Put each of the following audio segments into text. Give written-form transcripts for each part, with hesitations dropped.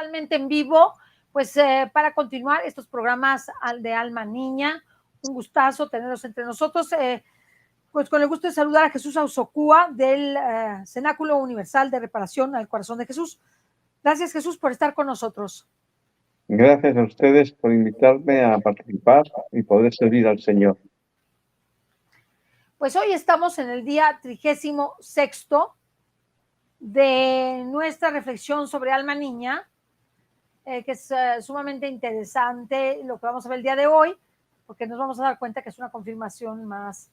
totalmente en vivo, pues para continuar estos programas de Alma Niña. Un gustazo tenerlos entre nosotros. Pues con el gusto de saludar a Jesús Ausocúa del Cenáculo Universal de Reparación al Corazón de Jesús. Gracias, Jesús, por estar con nosotros. Gracias a ustedes por invitarme a participar y poder servir al Señor. Pues hoy estamos en el día 36º de nuestra reflexión sobre Alma Niña, que es sumamente interesante lo que vamos a ver el día de hoy, porque nos vamos a dar cuenta que es una confirmación más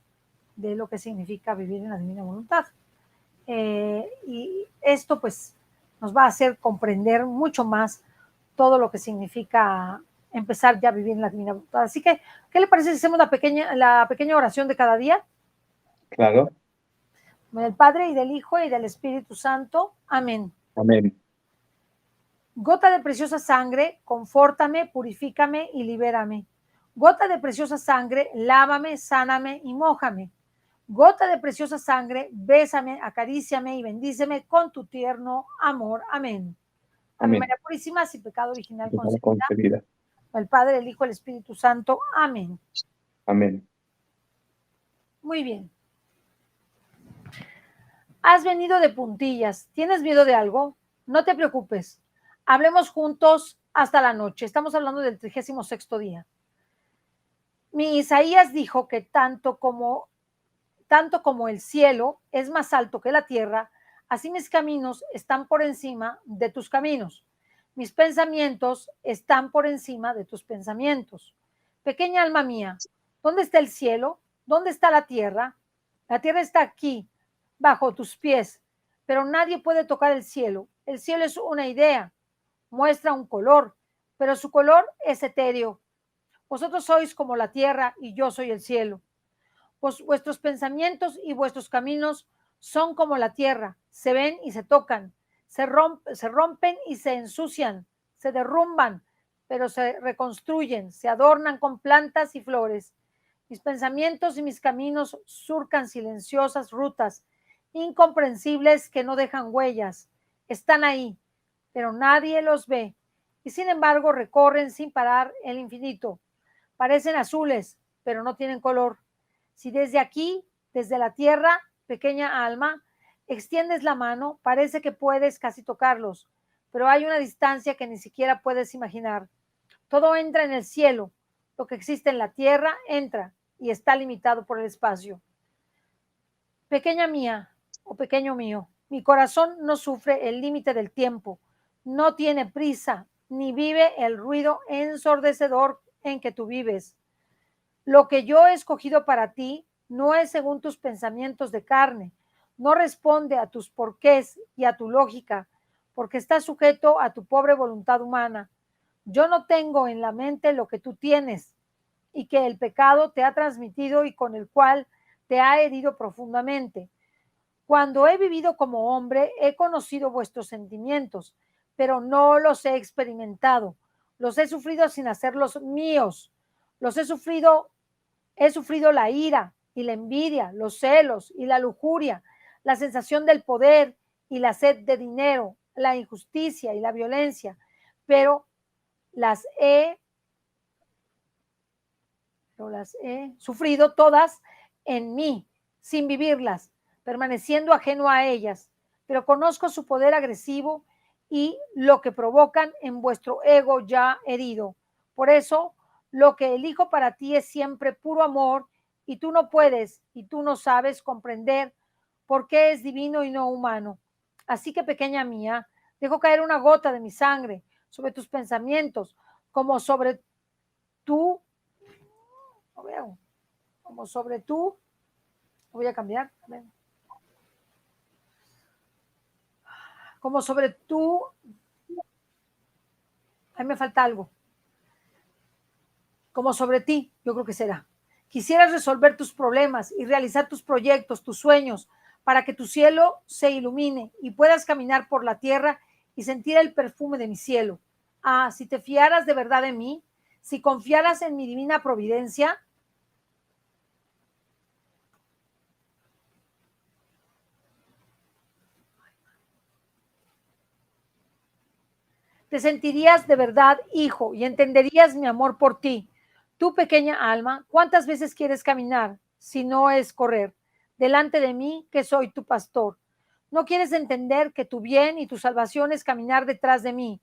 de lo que significa vivir en la divina voluntad. Y esto pues nos va a hacer comprender mucho más todo lo que significa empezar ya a vivir en la divina voluntad. Así que, ¿qué le parece si hacemos la pequeña oración de cada día? Claro. Del Padre y del Hijo y del Espíritu Santo. Amén. Amén. Gota de preciosa sangre, confórtame, purifícame y libérame. Gota de preciosa sangre, lávame, sáname y mójame. Gota de preciosa sangre, bésame, acaríciame y bendíceme con tu tierno amor. Amén. Amén. María Purísima, sin pecado original concebida. El Padre, el Hijo, el Espíritu Santo. Amén. Amén. Muy bien. Has venido de puntillas. ¿Tienes miedo de algo? No te preocupes. Hablemos juntos hasta la noche. Estamos hablando del 36º día. Mi Isaías dijo que tanto como el cielo es más alto que la tierra, así mis caminos están por encima de tus caminos. Mis pensamientos están por encima de tus pensamientos. Pequeña alma mía, ¿dónde está el cielo? ¿Dónde está la tierra? La tierra está aquí, bajo tus pies, pero nadie puede tocar el cielo. El cielo es una idea, muestra un color, pero su color es etéreo. Vosotros sois como la tierra y yo soy el cielo. Pues vuestros pensamientos y vuestros caminos son como la tierra, se ven y se tocan, se rompen y se ensucian, se derrumban, pero se reconstruyen, se adornan con plantas y flores. Mis pensamientos y mis caminos surcan silenciosas rutas, incomprensibles que no dejan huellas. Están ahí, pero nadie los ve, y sin embargo recorren sin parar el infinito. Parecen azules, pero no tienen color. Si desde aquí, desde la tierra, pequeña alma, extiendes la mano, parece que puedes casi tocarlos, pero hay una distancia que ni siquiera puedes imaginar. Todo entra en el cielo, lo que existe en la tierra entra y está limitado por el espacio. Pequeña mía o pequeño mío, mi corazón no sufre el límite del tiempo, no tiene prisa, ni vive el ruido ensordecedor en que tú vives. Lo que yo he escogido para ti no es según tus pensamientos de carne, no responde a tus porqués y a tu lógica, porque está sujeto a tu pobre voluntad humana. Yo no tengo en la mente lo que tú tienes y que el pecado te ha transmitido y con el cual te ha herido profundamente. Cuando he vivido como hombre, he conocido vuestros sentimientos, pero no los he experimentado. Los he sufrido sin hacerlos míos. He sufrido la ira y la envidia, los celos y la lujuria, la sensación del poder y la sed de dinero, la injusticia y la violencia, pero las he sufrido todas en mí, sin vivirlas, permaneciendo ajeno a ellas, pero conozco su poder agresivo y lo que provocan en vuestro ego ya herido. Por eso, lo que elijo para ti es siempre puro amor y tú no puedes y tú no sabes comprender por qué es divino y no humano. Así que, pequeña mía, dejo caer una gota de mi sangre sobre tus pensamientos, como sobre tú, no veo, como sobre tú, voy a cambiar, como sobre tú, ahí me falta algo, como sobre ti, yo creo que será. Quisieras resolver tus problemas y realizar tus proyectos, tus sueños, para que tu cielo se ilumine y puedas caminar por la tierra y sentir el perfume de mi cielo. Ah, si te fiaras de verdad en mí, si confiaras en mi divina providencia, Te sentirías de verdad hijo y entenderías mi amor por ti. Tu pequeña alma, ¿cuántas veces quieres caminar si no es correr? Delante de mí, que soy tu pastor. No quieres entender que tu bien y tu salvación es caminar detrás de mí,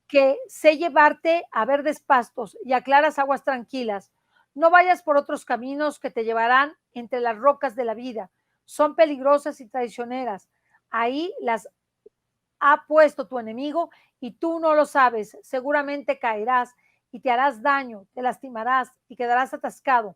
que sé llevarte a verdes pastos y a claras aguas tranquilas. No vayas por otros caminos que te llevarán entre las rocas de la vida. Son peligrosas y traicioneras. Ahí las ha puesto tu enemigo y tú no lo sabes. Seguramente caerás y te harás daño, te lastimarás y quedarás atascado.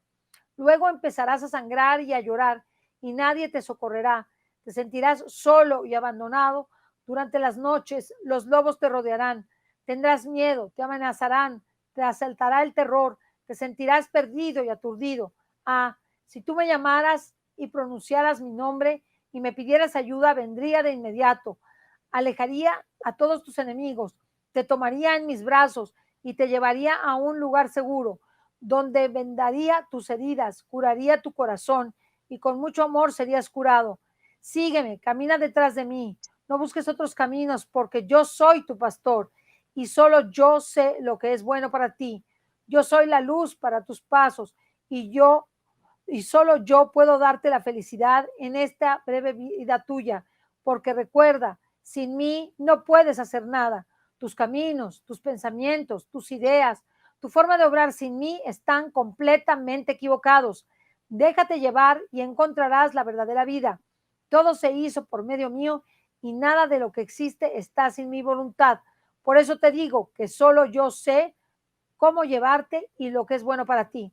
Luego empezarás a sangrar y a llorar y nadie te socorrerá. Te sentirás solo y abandonado. Durante las noches los lobos te rodearán. Tendrás miedo, te amenazarán, te asaltará el terror, te sentirás perdido y aturdido. Ah, si tú me llamaras y pronunciaras mi nombre y me pidieras ayuda, vendría de inmediato. Alejaría a todos tus enemigos, te tomaría en mis brazos y te llevaría a un lugar seguro donde vendaría tus heridas, curaría tu corazón y con mucho amor serías curado. Sígueme, camina detrás de mí, no busques otros caminos porque yo soy tu pastor y solo yo sé lo que es bueno para ti. Yo soy la luz para tus pasos y solo yo puedo darte la felicidad en esta breve vida tuya, porque recuerda, sin mí no puedes hacer nada. Tus caminos, tus pensamientos, tus ideas, tu forma de obrar sin mí están completamente equivocados. Déjate llevar y encontrarás la verdadera vida. Todo se hizo por medio mío y nada de lo que existe está sin mi voluntad. Por eso te digo que solo yo sé cómo llevarte y lo que es bueno para ti.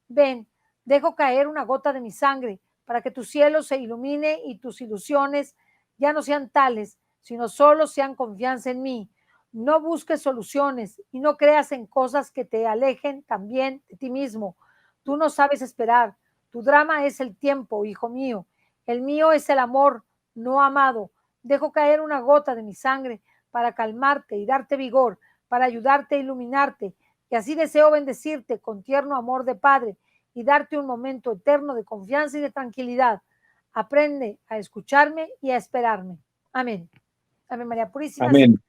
Ven, dejo caer una gota de mi sangre para que tu cielo se ilumine y tus ilusiones ya no sean tales, sino solo sean confianza en mí. No busques soluciones y no creas en cosas que te alejen también de ti mismo. Tú no sabes esperar. Tu drama es el tiempo, hijo mío. El mío es el amor no amado. Dejo caer una gota de mi sangre para calmarte y darte vigor, para ayudarte a iluminarte. Y así deseo bendecirte con tierno amor de Padre y darte un momento eterno de confianza y de tranquilidad. Aprende a escucharme y a esperarme. Amén. Ave María Purísima. Amén.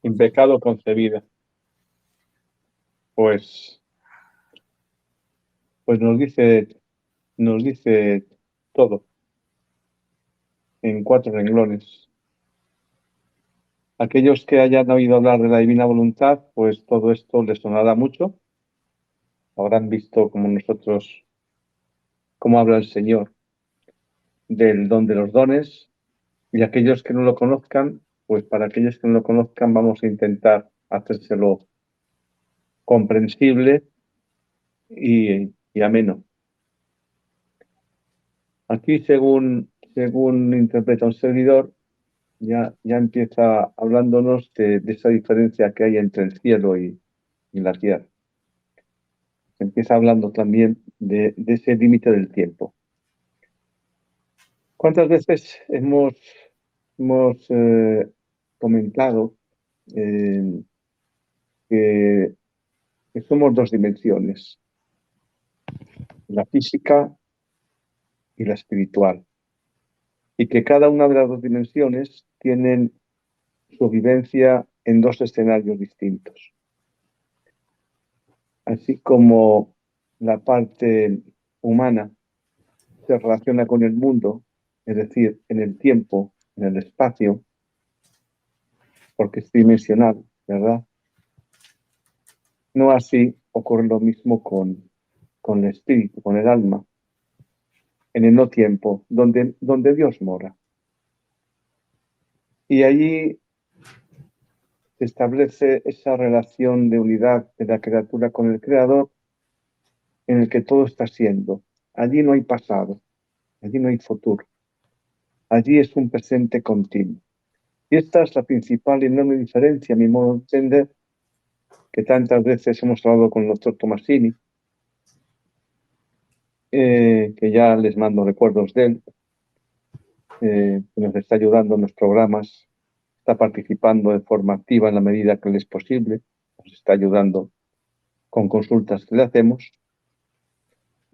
Sin pecado concebida. Pues nos dice todo en 4 renglones. Aquellos que hayan oído hablar de la divina voluntad, pues todo esto les sonará mucho. Habrán visto como nosotros, cómo habla el Señor del don de los dones. Y aquellos que no lo conozcan, pues para aquellos que no lo conozcan vamos a intentar hacérselo comprensible y ameno. Aquí, según interpreta un servidor, ya empieza hablándonos de esa diferencia que hay entre el cielo y la tierra. Empieza hablando también de ese límite del tiempo. ¿Cuántas veces hemos comentado que somos 2 dimensiones, la física y la espiritual, y que cada una de las 2 dimensiones tienen su vivencia en 2 escenarios distintos? Así como la parte humana se relaciona con el mundo, es decir, en el tiempo, en el espacio, porque es dimensional, ¿verdad? No así ocurre lo mismo con el espíritu, con el alma, en el no tiempo, donde Dios mora. Y allí se establece esa relación de unidad de la criatura con el Creador, en el que todo está siendo. Allí no hay pasado, allí no hay futuro. Allí es un presente continuo. Y esta es la principal y enorme diferencia, a mi modo de entender, que tantas veces hemos hablado con el doctor Tomasini, que ya les mando recuerdos de él, que nos está ayudando en los programas, está participando de forma activa en la medida que le es posible, nos está ayudando con consultas que le hacemos.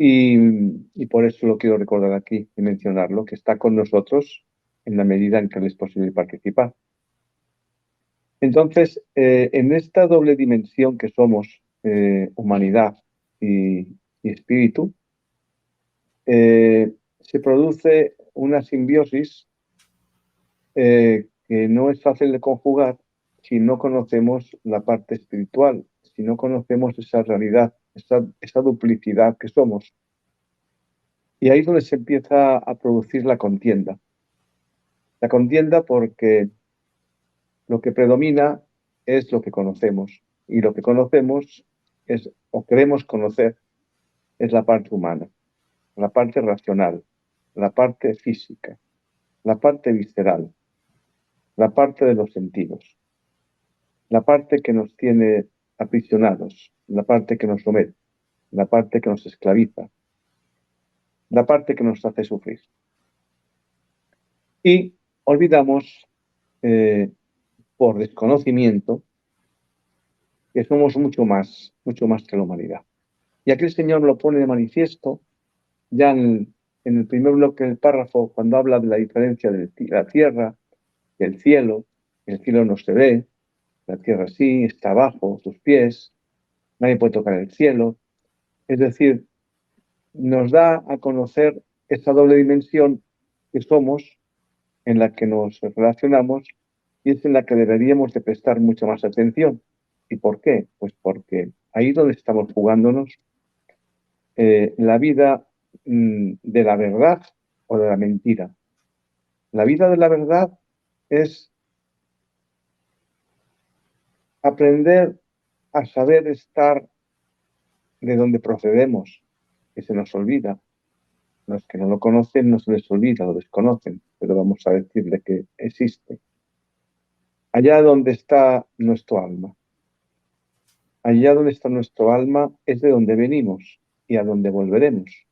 Y por eso lo quiero recordar aquí y mencionarlo, que está con nosotros en la medida en que le es posible participar. Entonces, en esta doble dimensión que somos, humanidad y espíritu, se produce una simbiosis que no es fácil de conjugar si no conocemos la parte espiritual, si no conocemos esa realidad, esa duplicidad que somos. Y ahí es donde se empieza a producir la contienda. La contienda porque lo que predomina es lo que conocemos. Y lo que conocemos es, o queremos conocer, es la parte humana, la parte racional, la parte física, la parte visceral, la parte de los sentidos, la parte que nos tiene aprisionados, la parte que nos somete, la parte que nos esclaviza, la parte que nos hace sufrir. Y olvidamos, por desconocimiento, que somos mucho más que la humanidad. Y aquí el Señor lo pone de manifiesto ya en el primer bloque del párrafo, cuando habla de la diferencia de la tierra y el cielo no se ve, la tierra sí, está abajo, sus pies, nadie puede tocar el cielo. Es decir, nos da a conocer esa doble dimensión que somos, en la que nos relacionamos, y es en la que deberíamos de prestar mucha más atención. ¿Y por qué? Pues porque ahí es donde estamos jugándonos la vida de la verdad o de la mentira. La vida de la verdad es aprender a saber estar de donde procedemos, que se nos olvida. Los que no lo conocen no se les olvida, lo desconocen, pero vamos a decirle que existe. Allá donde está nuestro alma. Allá donde está nuestro alma es de donde venimos y a donde volveremos.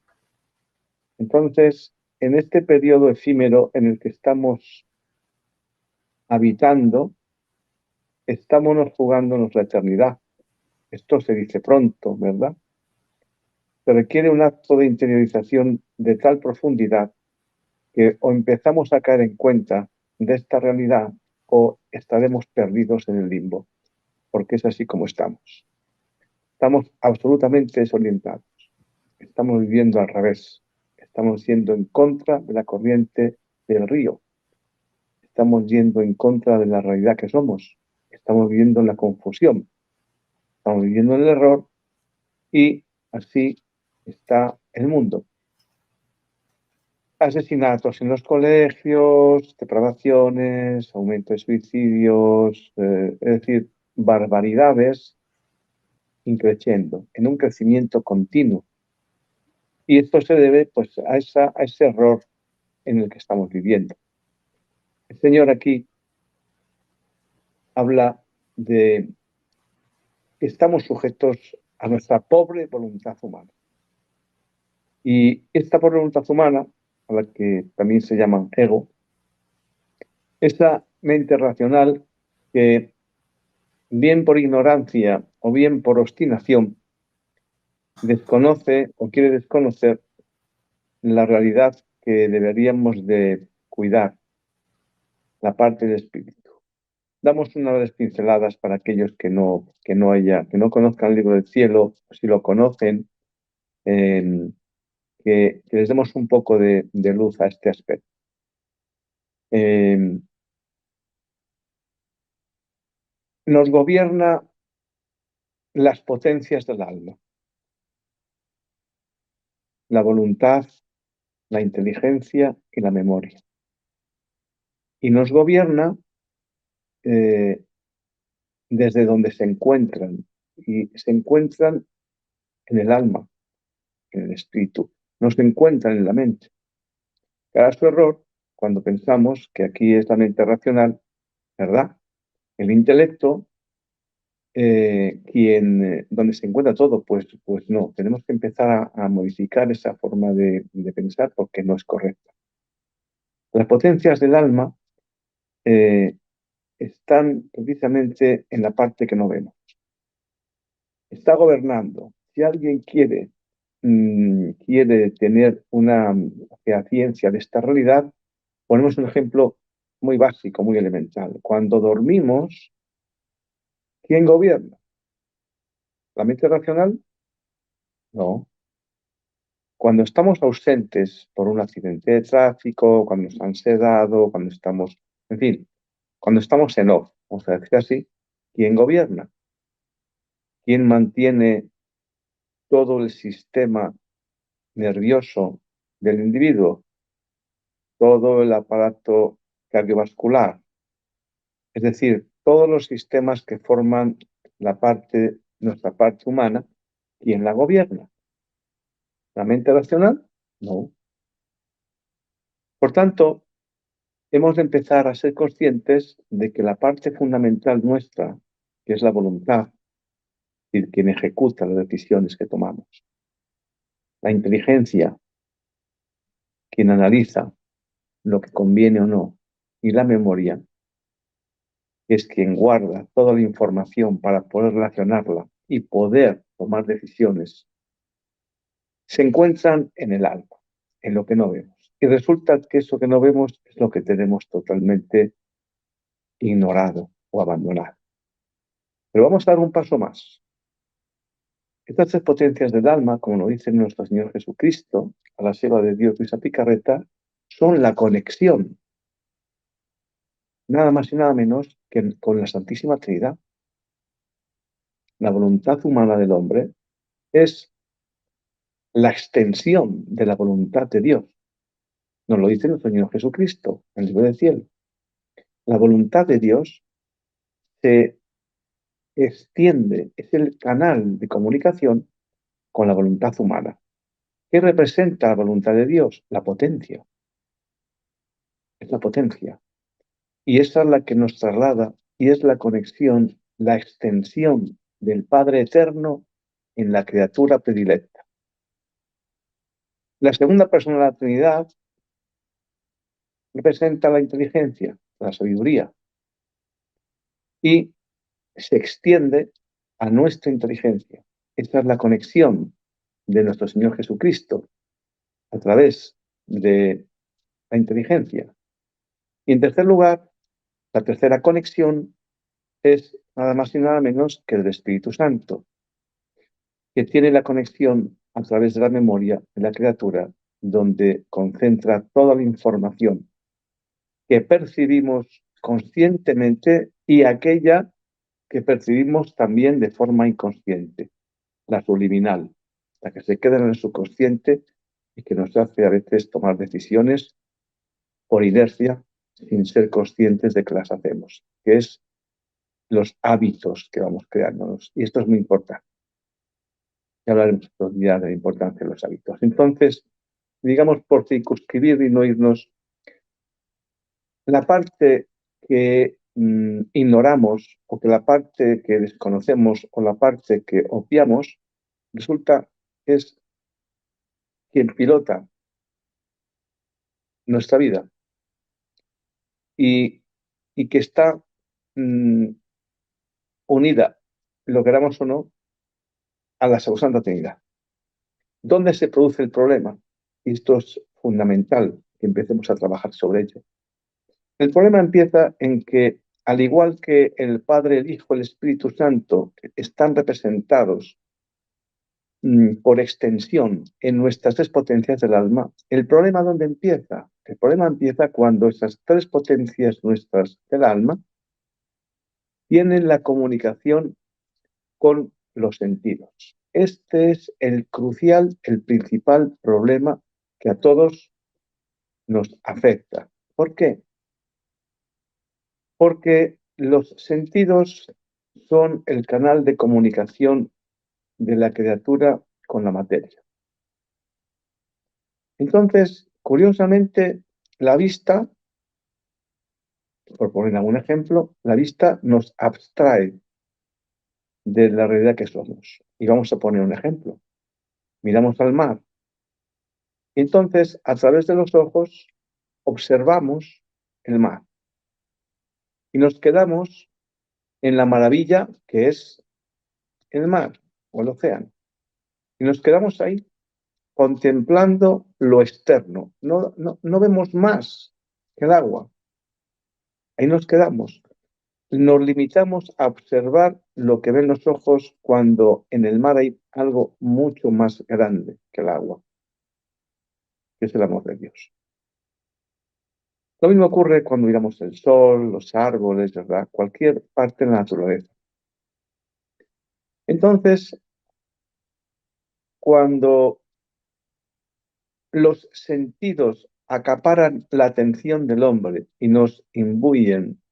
Entonces, en este periodo efímero en el que estamos habitando, estamos jugándonos la eternidad. Esto se dice pronto, ¿verdad? Se requiere un acto de interiorización de tal profundidad que o empezamos a caer en cuenta de esta realidad o estaremos perdidos en el limbo, porque es así como estamos. Estamos absolutamente desorientados. Estamos viviendo al revés. Estamos yendo en contra de la corriente del río. Estamos yendo en contra de la realidad que somos. Estamos viviendo en la confusión. Estamos viviendo en el error y así está el mundo. Asesinatos en los colegios, depravaciones, aumento de suicidios, es decir, barbaridades increciendo, en un crecimiento continuo. Y esto se debe pues, a ese error en el que estamos viviendo. El Señor aquí habla de que estamos sujetos a nuestra pobre voluntad humana. Y esta pobre voluntad humana, a la que también se llama ego, esa mente racional que, bien por ignorancia o bien por obstinación, desconoce o quiere desconocer la realidad que deberíamos de cuidar, la parte del espíritu. Damos unas breves pinceladas para aquellos que no conozcan el libro del cielo, si lo conocen, que les demos un poco de luz a este aspecto. Nos gobierna las potencias del alma, la voluntad, la inteligencia y la memoria. Y nos gobierna desde donde se encuentran, y se encuentran en el alma, en el espíritu, no se encuentran en la mente. Cada su error cuando pensamos que aquí es la mente racional, ¿verdad? El intelecto, donde se encuentra todo, pues no, tenemos que empezar a modificar esa forma de pensar porque no es correcta. Las potencias del alma están precisamente en la parte que no vemos. Está gobernando. Si alguien quiere tener una ciencia de esta realidad, ponemos un ejemplo muy básico, muy elemental. Cuando dormimos, ¿Quién gobierna? ¿La mente racional? No. Cuando estamos ausentes por un accidente de tráfico, cuando nos han sedado, cuando estamos, en fin, cuando estamos en off, vamos a decir así, ¿quién gobierna? ¿Quién mantiene todo el sistema nervioso del individuo? Todo el aparato cardiovascular, es decir, todos los sistemas que forman nuestra parte humana, ¿quién la gobierna? ¿La mente racional? No. Por tanto, hemos de empezar a ser conscientes de que la parte fundamental nuestra, que es la voluntad, y quien ejecuta las decisiones que tomamos, la inteligencia, quien analiza lo que conviene o no, y la memoria, es quien guarda toda la información para poder relacionarla y poder tomar decisiones, se encuentran en el alma, en lo que no vemos. Y resulta que eso que no vemos es lo que tenemos totalmente ignorado o abandonado. Pero vamos a dar un paso más. Estas tres potencias del alma, como nos dice nuestro Señor Jesucristo, a la sierva de Dios Luisa Picarreta, son la conexión, nada más y nada menos que con la Santísima Trinidad. La voluntad humana del hombre es la extensión de la voluntad de Dios. Nos lo dice nuestro Señor Jesucristo en el libro del cielo. La voluntad de Dios se extiende, es el canal de comunicación con la voluntad humana. ¿Qué representa la voluntad de Dios? La potencia. Es la potencia. Y esa es la que nos traslada y es la conexión, la extensión del Padre Eterno en la criatura predilecta. La segunda persona de la Trinidad representa la inteligencia, la sabiduría, y se extiende a nuestra inteligencia. Esta es la conexión de nuestro Señor Jesucristo a través de la inteligencia. Y en tercer lugar, la tercera conexión es nada más y nada menos que el Espíritu Santo, que tiene la conexión a través de la memoria de la criatura, donde concentra toda la información que percibimos conscientemente y aquella que percibimos también de forma inconsciente, la subliminal, la que se queda en el subconsciente y que nos hace a veces tomar decisiones por inercia sin ser conscientes de que las hacemos, que es los hábitos que vamos creándonos. Y esto es muy importante. Ya hablaremos otro día de la importancia de los hábitos. Entonces, digamos, por circunscribir y no irnos, la parte que ignoramos o que la parte que desconocemos o la parte que obviamos, resulta que es quien pilota nuestra vida y que está unida, lo queramos o no, a la Santa Trinidad. ¿Dónde se produce el problema? Y esto es fundamental que empecemos a trabajar sobre ello. El problema empieza en que, al igual que el Padre, el Hijo, el Espíritu Santo están representados por extensión en nuestras tres potencias del alma, ¿el problema dónde empieza? El problema empieza cuando esas tres potencias nuestras del alma tienen la comunicación con los sentidos. Este es el crucial, el principal problema que a todos nos afecta. ¿Por qué? Porque los sentidos son el canal de comunicación de la criatura con la materia. Entonces, curiosamente, la vista, por poner algún ejemplo, la vista nos abstrae de la realidad que somos. Y vamos a poner un ejemplo. Miramos al mar. Y entonces, a través de los ojos, observamos el mar. Y nos quedamos en la maravilla que es el mar o el océano. Y nos quedamos ahí contemplando lo externo. No vemos más que el agua. Ahí nos quedamos. nos limitamos a observar lo que ven los ojos cuando en el mar hay algo mucho más grande que el agua, que es el amor de Dios. Lo mismo ocurre cuando miramos el sol, los árboles, ¿verdad? Cualquier parte de la naturaleza. Entonces, cuando los sentidos acaparan la atención del hombre y nos imbuyen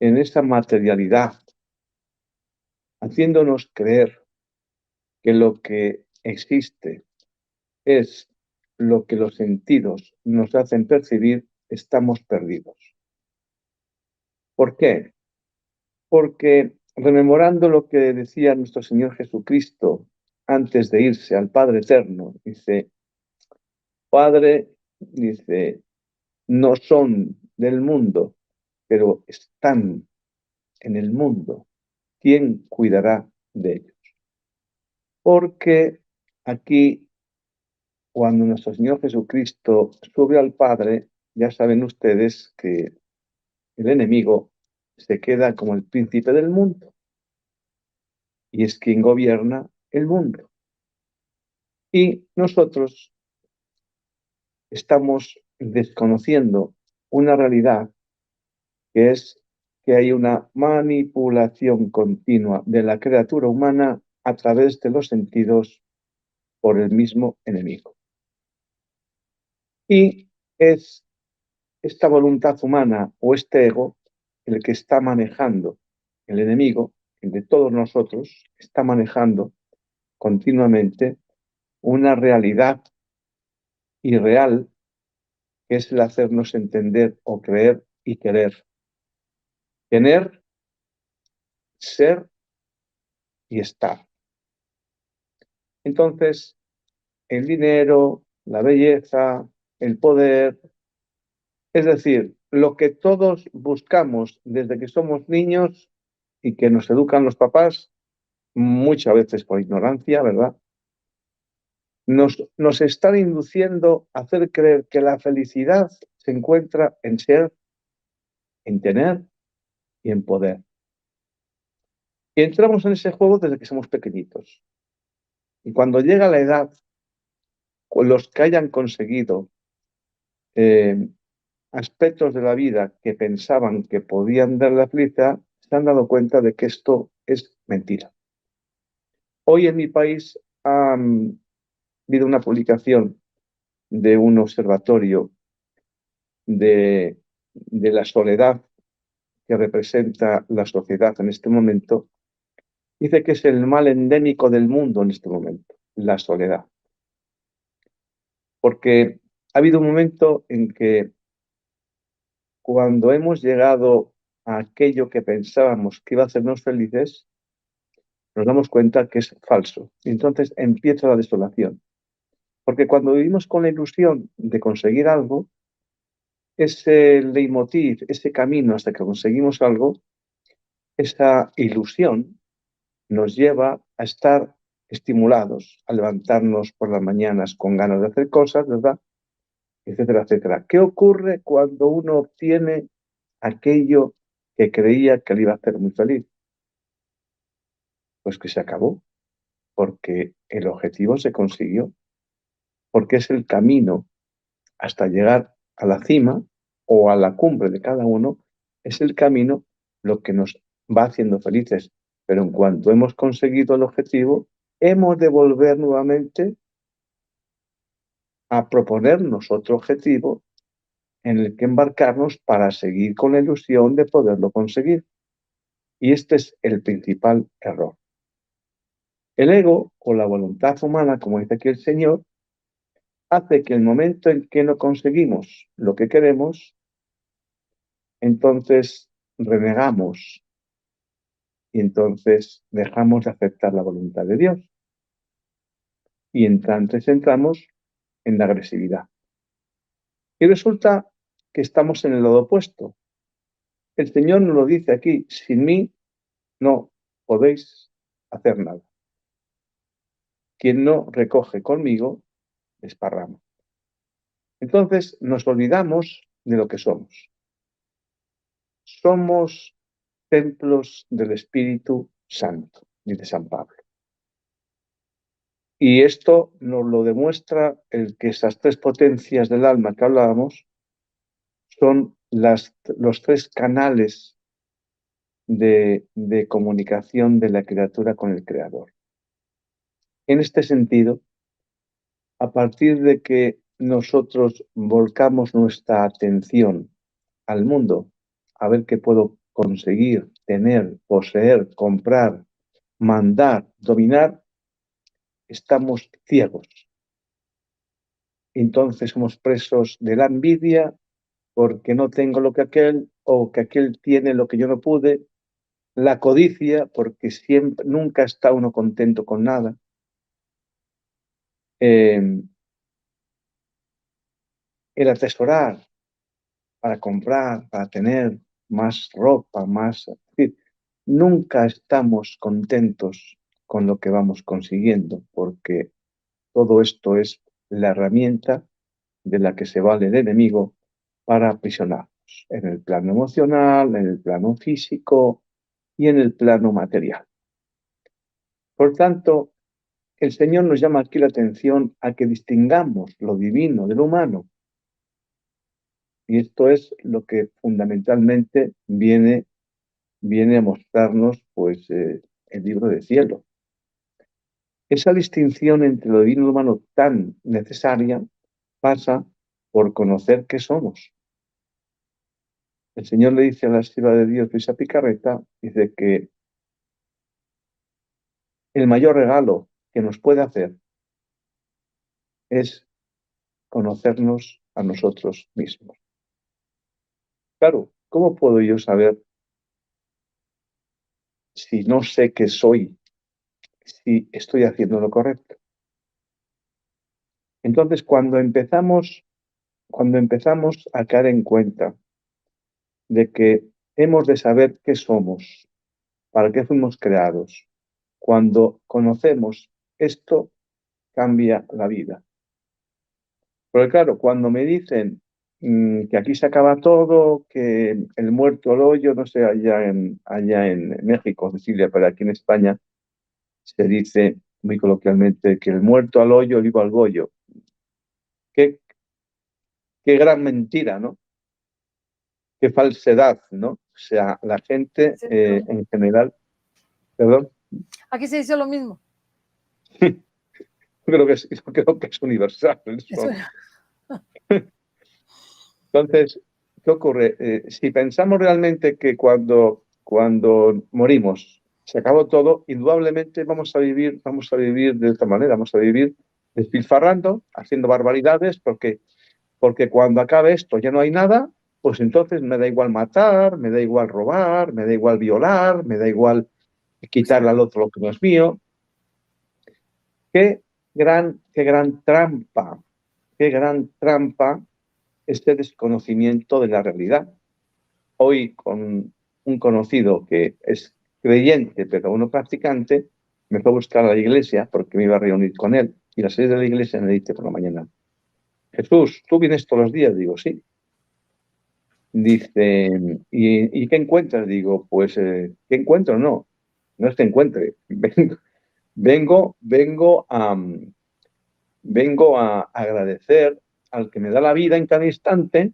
en esa materialidad, haciéndonos creer que lo que existe es lo que los sentidos nos hacen percibir, estamos perdidos. ¿Por qué? Porque rememorando lo que decía nuestro Señor Jesucristo antes de irse al Padre Eterno, dice, Padre, dice, no son del mundo, pero están en el mundo. ¿Quién cuidará de ellos? Porque aquí, cuando nuestro Señor Jesucristo sube al Padre, ya saben ustedes que el enemigo se queda como el príncipe del mundo y es quien gobierna el mundo. Y nosotros estamos desconociendo una realidad que es que hay una manipulación continua de la criatura humana a través de los sentidos por el mismo enemigo. Y es esta voluntad humana o este ego el que está manejando el enemigo, el de todos nosotros, está manejando continuamente una realidad irreal que es el hacernos entender o creer y querer. Tener, ser y estar. Entonces, el dinero, la belleza, el poder, es decir, lo que todos buscamos desde que somos niños y que nos educan los papás, muchas veces por ignorancia, ¿verdad? Nos están induciendo a hacer creer que la felicidad se encuentra en ser, en tener y en poder. Y entramos en ese juego desde que somos pequeñitos. Y cuando llega la edad, los que hayan conseguido aspectos de la vida que pensaban que podían dar la felicidad, se han dado cuenta de que esto es mentira. Hoy en mi país ha habido una publicación de un observatorio de la soledad que representa la sociedad en este momento. Dice que es el mal endémico del mundo en este momento, la soledad. Porque ha habido un momento en que cuando hemos llegado a aquello que pensábamos que iba a hacernos felices, nos damos cuenta que es falso. Y entonces empieza la desolación. Porque cuando vivimos con la ilusión de conseguir algo, ese leitmotiv, ese camino hasta que conseguimos algo, esa ilusión nos lleva a estar estimulados, a levantarnos por las mañanas con ganas de hacer cosas, ¿verdad? Etcétera, etcétera. ¿Qué ocurre cuando uno obtiene aquello que creía que le iba a hacer muy feliz? Pues que se acabó, porque el objetivo se consiguió, porque es el camino hasta llegar a la cima o a la cumbre de cada uno, es el camino lo que nos va haciendo felices. Pero en cuanto hemos conseguido el objetivo, hemos de volver nuevamente a proponernos otro objetivo en el que embarcarnos para seguir con la ilusión de poderlo conseguir. Y este es el principal error. El ego, o la voluntad humana, como dice aquí el Señor, hace que el momento en que no conseguimos lo que queremos, entonces renegamos y entonces dejamos de aceptar la voluntad de Dios. Y entonces entramos en la agresividad. Y resulta que estamos en el lado opuesto. El Señor nos lo dice aquí, sin mí no podéis hacer nada. Quien no recoge conmigo, desparrama. Entonces nos olvidamos de lo que somos. Somos templos del Espíritu Santo, dice San Pablo. Y esto nos lo demuestra el que esas tres potencias del alma que hablábamos son los tres canales de comunicación de la criatura con el Creador. En este sentido, a partir de que nosotros volcamos nuestra atención al mundo, a ver qué puedo conseguir, tener, poseer, comprar, mandar, dominar, estamos ciegos. Entonces somos presos de la envidia porque no tengo lo que aquel, o que aquel tiene lo que yo no pude, la codicia porque nunca está uno contento con nada. El atesorar para comprar, para tener más ropa, más... Es decir, nunca estamos contentos con lo que vamos consiguiendo, porque todo esto es la herramienta de la que se vale el enemigo para aprisionarnos en el plano emocional, en el plano físico y en el plano material. Por tanto, el Señor nos llama aquí la atención a que distingamos lo divino de lo humano. Y esto es lo que fundamentalmente viene a mostrarnos pues, el libro del cielo. Esa distinción entre lo divino y lo humano tan necesaria pasa por conocer qué somos. El Señor le dice a la sierva de Dios, Luisa Picarreta, dice que el mayor regalo que nos puede hacer es conocernos a nosotros mismos. Claro, ¿cómo puedo yo saber si no sé qué soy, si estoy haciendo lo correcto? Entonces, cuando empezamos a caer en cuenta de que hemos de saber qué somos, para qué fuimos creados, cuando conocemos esto, cambia la vida. Porque claro, cuando me dicen que aquí se acaba todo, que el muerto al hoyo, no sé, allá en México, Cecilia, pero aquí en España se dice muy coloquialmente que el muerto al hoyo, el vivo al bollo. Qué gran mentira, ¿no? Qué falsedad, ¿no? O sea, la gente en general, perdón. Aquí se dice lo mismo. Creo que es universal. Eso. Entonces, ¿qué ocurre? Si pensamos realmente que cuando morimos se acabó todo, indudablemente vamos a vivir de esta manera, vamos a vivir despilfarrando, haciendo barbaridades, porque cuando acabe esto ya no hay nada, pues entonces me da igual matar, me da igual robar, me da igual violar, me da igual quitarle al otro lo que no es mío. Qué gran trampa, este desconocimiento de la realidad. Hoy, con un conocido que es creyente, pero uno practicante, me fue a buscar a la iglesia porque me iba a reunir con él. Y a las 6 de la iglesia me dice por la mañana: Jesús, ¿tú vienes todos los días? Digo, sí. Dice, ¿y qué encuentras? Digo, pues, ¿qué encuentro? No es que encuentre. Vengo a agradecer al que me da la vida en cada instante,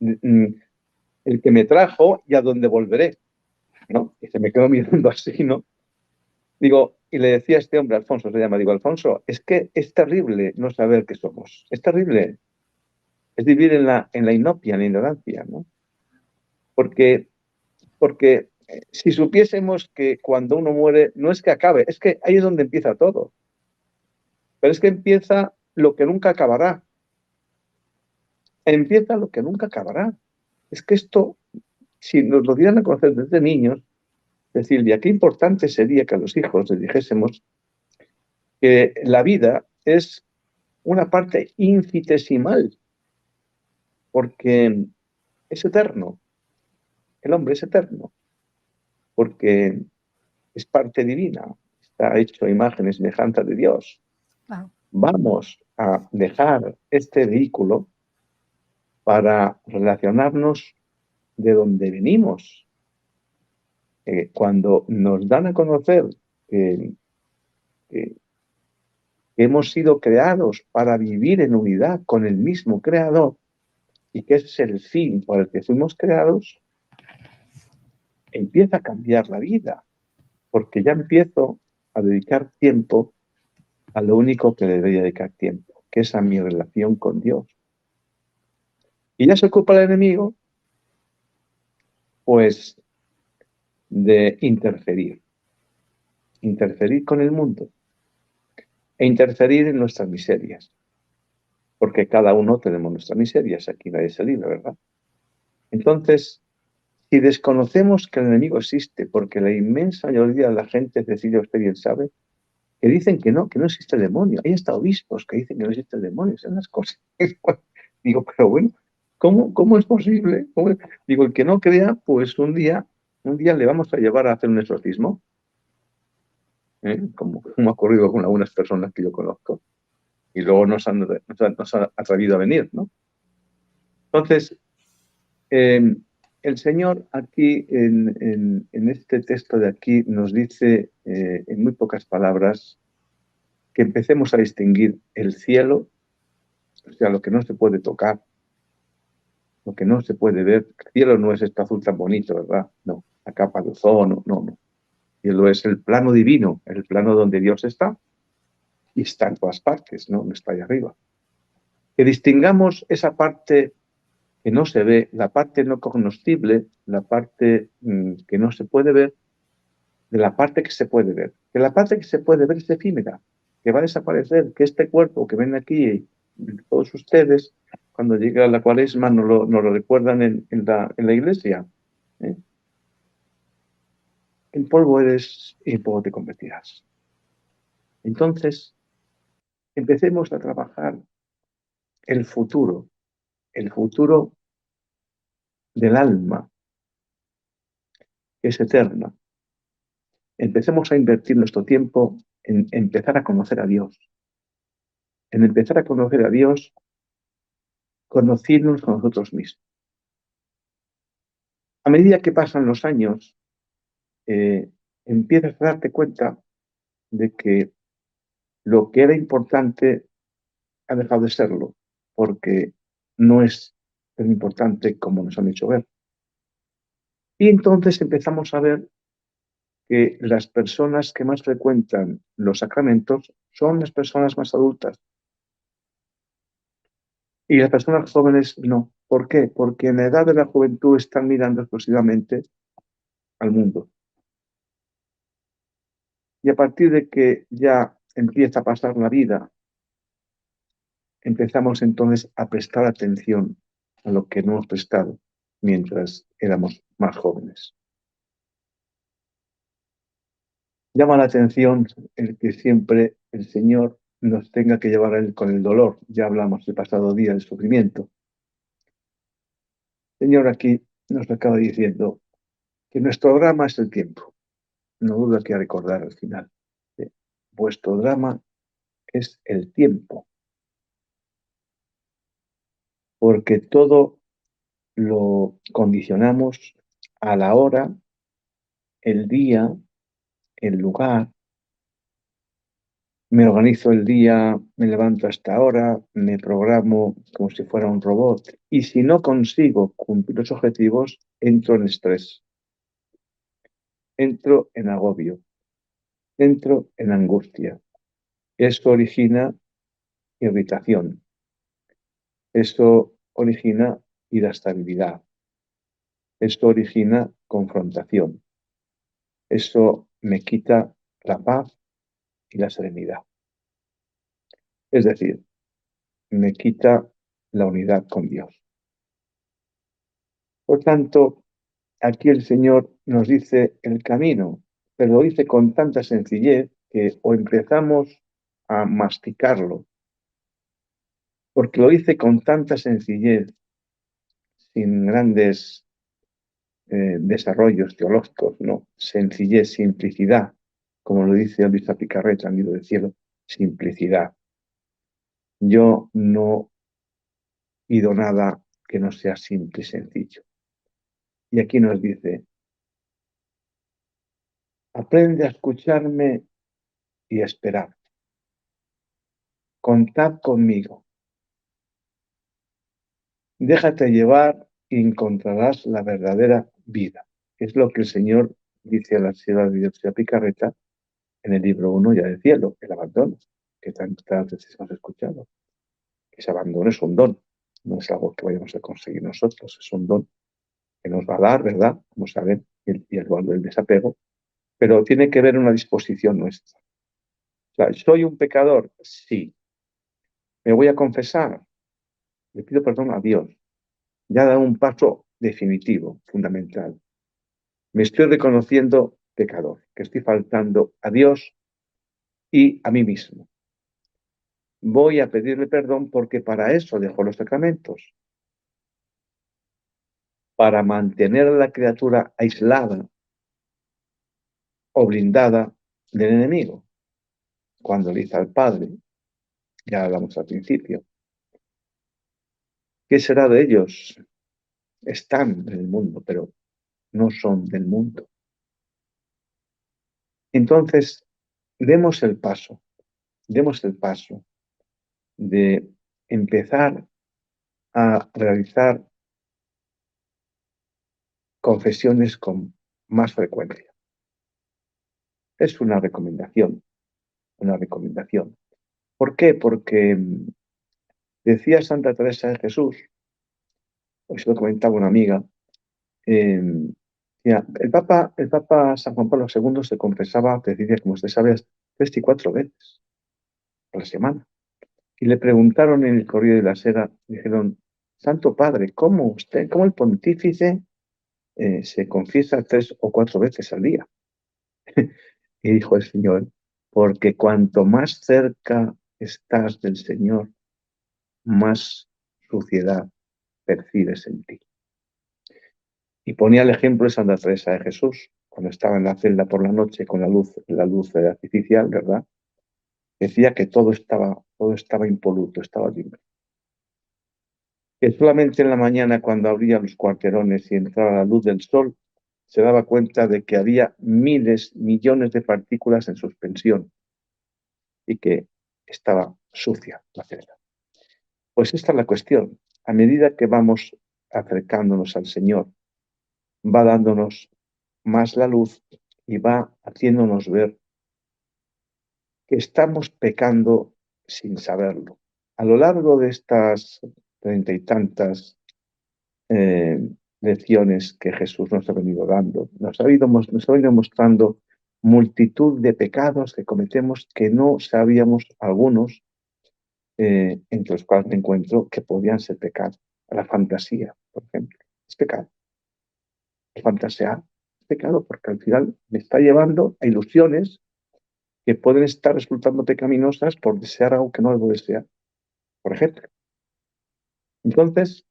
el que me trajo y a dónde volveré, ¿no? Y se me quedó mirando así, ¿no? Digo, y le decía a este hombre, Alfonso se llama, digo, Alfonso, es que es terrible no saber qué somos. Es terrible. Es vivir en la inopia, en la ignorancia, ¿no? Porque si supiésemos que cuando uno muere, no es que acabe, es que ahí es donde empieza todo. Pero es que empieza lo que nunca acabará. Empieza lo que nunca acabará. Es que esto, si nos lo dieran a conocer desde niños, Cecilia, qué importante sería que a los hijos les dijésemos que la vida es una parte infinitesimal, porque es eterno. El hombre es eterno, porque es parte divina, está hecho a imagen y semejanza de Dios. Wow. Vamos a dejar este vehículo para relacionarnos de donde venimos. cuando nos dan a conocer que, que hemos sido creados para vivir en unidad con el mismo Creador y que ese es el fin por el que fuimos creados, empieza a cambiar la vida, porque ya empiezo a dedicar tiempo a lo único que le debería dedicar tiempo, que es a mi relación con Dios. Y ya se ocupa el enemigo, pues, de interferir con el mundo e interferir en nuestras miserias, porque cada uno tenemos nuestras miserias, aquí nadie se libre, ¿verdad? Entonces, si desconocemos que el enemigo existe, porque la inmensa mayoría de la gente, decide usted bien sabe, que dicen que no existe el demonio. Hay hasta obispos que dicen que no existe el demonio, son las cosas. Digo, pero bueno, ¿cómo es posible? Digo, el que no crea, pues un día le vamos a llevar a hacer un exorcismo, como ha ocurrido con algunas personas que yo conozco, y luego nos han atrevido a venir, ¿no? Entonces, el Señor aquí, en este texto de aquí, nos dice en muy pocas palabras que empecemos a distinguir el cielo, o sea, lo que no se puede tocar, lo que no se puede ver. El cielo no es este azul tan bonito, ¿verdad? No, la capa de ozono, no. El cielo es el plano divino, el plano donde Dios está, y está en todas partes, ¿no? No está ahí arriba. Que distingamos esa parte que no se ve, la parte no cognoscible, la parte que no se puede ver, de la parte que se puede ver. Que la parte que se puede ver es efímera, que va a desaparecer, que este cuerpo que ven aquí, todos ustedes, cuando llega la Cuaresma, nos lo recuerdan en la iglesia. En polvo eres y en polvo te convertirás. Entonces, empecemos a trabajar el futuro del alma, que es eterna. Empecemos a invertir nuestro tiempo en empezar a conocer a Dios, en empezar a conocer a Dios, conociéndonos a nosotros mismos. A medida que pasan los años, empiezas a darte cuenta de que lo que era importante ha dejado de serlo, porque no es tan importante como nos han hecho ver. Y entonces empezamos a ver que las personas que más frecuentan los sacramentos son las personas más adultas y las personas jóvenes no. ¿Por qué? Porque en la edad de la juventud están mirando exclusivamente al mundo. Y a partir de que ya empieza a pasar la vida, empezamos entonces a prestar atención a lo que no hemos prestado mientras éramos más jóvenes. Llama la atención el que siempre el Señor nos tenga que llevar a Él con el dolor. Ya hablamos el pasado día del sufrimiento. El Señor aquí nos acaba diciendo que nuestro drama es el tiempo. No duda que recordar al final. Vuestro drama es el tiempo, porque todo lo condicionamos a la hora, el día, el lugar. Me organizo el día, me levanto a esta hora, me programo como si fuera un robot y si no consigo cumplir los objetivos, entro en estrés, entro en agobio, entro en angustia. Eso origina irritación, eso origina irritabilidad, eso origina confrontación, eso me quita la paz y la serenidad. Es decir, me quita la unidad con Dios. Por tanto, aquí el Señor nos dice el camino, pero lo dice con tanta sencillez que o empezamos a masticarlo, porque lo dice con tanta sencillez, sin grandes desarrollos teológicos, ¿no? Sencillez, simplicidad, como lo dice Luisa Picarreta en el Libro del Cielo, simplicidad. Yo no pido nada que no sea simple y sencillo. Y aquí nos dice, aprende a escucharme y a esperar. Contad conmigo. Déjate llevar y encontrarás la verdadera vida. Es lo que el Señor dice a la sierva de Dios Picarreta en el libro 1 ya del cielo, el abandono, que tantas veces hemos escuchado. Ese abandono es un don, no es algo que vayamos a conseguir nosotros, es un don que nos va a dar, ¿verdad? Como saben, y el valor del desapego, pero tiene que ver una disposición nuestra. O sea, ¿soy un pecador? Sí. ¿Me voy a confesar? Le pido perdón a Dios. Ya da un paso definitivo, fundamental. Me estoy reconociendo pecador, que estoy faltando a Dios y a mí mismo. Voy a pedirle perdón porque para eso dejo los sacramentos, para mantener a la criatura aislada o blindada del enemigo. Cuando le dice al Padre, ya hablamos al principio, ¿qué será de ellos? Están en el mundo, pero no son del mundo. Entonces, demos el paso de empezar a realizar confesiones con más frecuencia. Es una recomendación, una recomendación. ¿Por qué? Porque decía Santa Teresa de Jesús, hoy se lo comentaba una amiga, el Papa San Juan Pablo II se confesaba, te decía, como usted sabe, 3 y 4 veces a la semana. Y le preguntaron en el Corriere de la Sera, dijeron, Santo Padre, ¿cómo el pontífice se confiesa 3 o 4 veces al día? Y dijo el Señor, porque cuanto más cerca estás del Señor, más suciedad percibes en ti. Y ponía el ejemplo de Santa Teresa de Jesús, cuando estaba en la celda por la noche con la luz artificial, ¿verdad? Decía que todo estaba impoluto, estaba limpio. Que solamente en la mañana, cuando abría los cuarterones y entraba la luz del sol, se daba cuenta de que había miles, millones de partículas en suspensión y que estaba sucia la celda. Pues esta es la cuestión. A medida que vamos acercándonos al Señor, va dándonos más la luz y va haciéndonos ver que estamos pecando sin saberlo. A lo largo de estas 30 y tantas lecciones que Jesús nos ha venido dando, nos ha venido mostrando multitud de pecados que cometemos que no sabíamos algunos, entre los cuales me encuentro que podían ser pecados. La fantasía, por ejemplo, es pecado. Fantasear es pecado porque al final me está llevando a ilusiones que pueden estar resultando pecaminosas por desear algo que no debo desear, por ejemplo. Entonces,